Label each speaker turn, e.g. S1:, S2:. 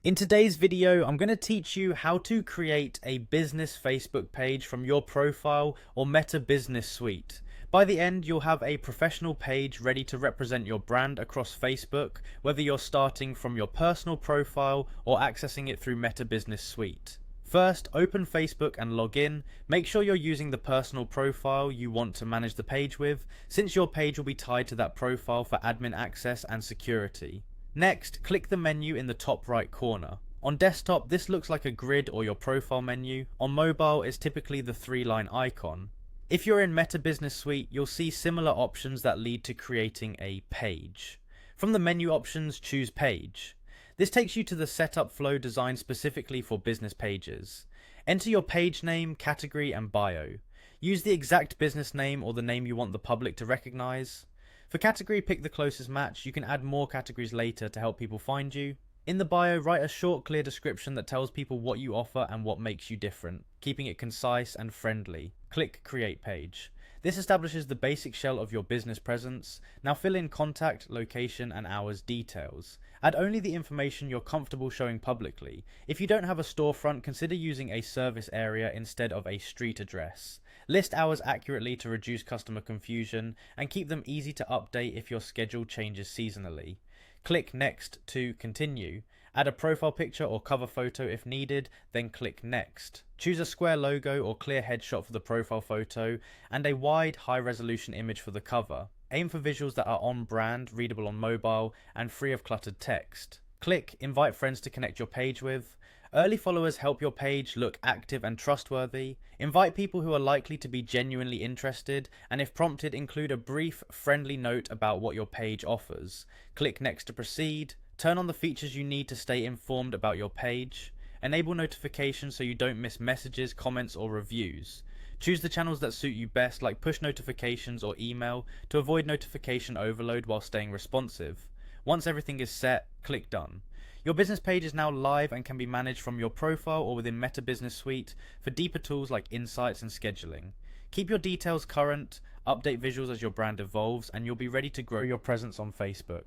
S1: In today's video, I'm going to teach you how to create a business Facebook page from your profile or Meta Business Suite. By the end, you'll have a professional page ready to represent your brand across Facebook, whether you're starting from your personal profile or accessing it through Meta Business Suite. First, open Facebook and log in. Make sure you're using the personal profile you want to manage the page with, since your page will be tied to that profile for admin access and security. Next, click the menu in the top right corner. On desktop, this looks like a grid or your profile menu. On mobile, it's typically the three-line icon. If you're in Meta Business Suite, you'll see similar options that lead to creating a page. From the menu options, choose Page. This takes you to the setup flow designed specifically for business pages. Enter your page name, category, and bio. Use the exact business name or the name you want the public to recognize. For category, pick the closest match. You can add more categories later to help people find you. In the bio, write a short, clear description that tells people what you offer and what makes you different, keeping it concise and friendly. Click Create Page. This establishes the basic shell of your business presence. Now fill in contact, location, and hours details. Add only the information you're comfortable showing publicly. If you don't have a storefront, consider using a service area instead of a street address. List hours accurately to reduce customer confusion, and keep them easy to update if your schedule changes seasonally. Click Next to continue. Add a profile picture or cover photo if needed, then click Next. Choose a square logo or clear headshot for the profile photo, and a wide, high-resolution image for the cover. Aim for visuals that are on brand, readable on mobile, and free of cluttered text. Click Invite friends to connect your page with. Early followers help your page look active and trustworthy. Invite people who are likely to be genuinely interested, and if prompted, include a brief, friendly note about what your page offers. Click Next to proceed. Turn on the features you need to stay informed about your page. Enable notifications so you don't miss messages, comments, or reviews. Choose the channels that suit you best, like push notifications or email, to avoid notification overload while staying responsive. Once everything is set, click Done. Your business page is now live and can be managed from your profile or within Meta Business Suite for deeper tools like insights and scheduling. Keep your details current, update visuals as your brand evolves, and you'll be ready to grow your presence on Facebook.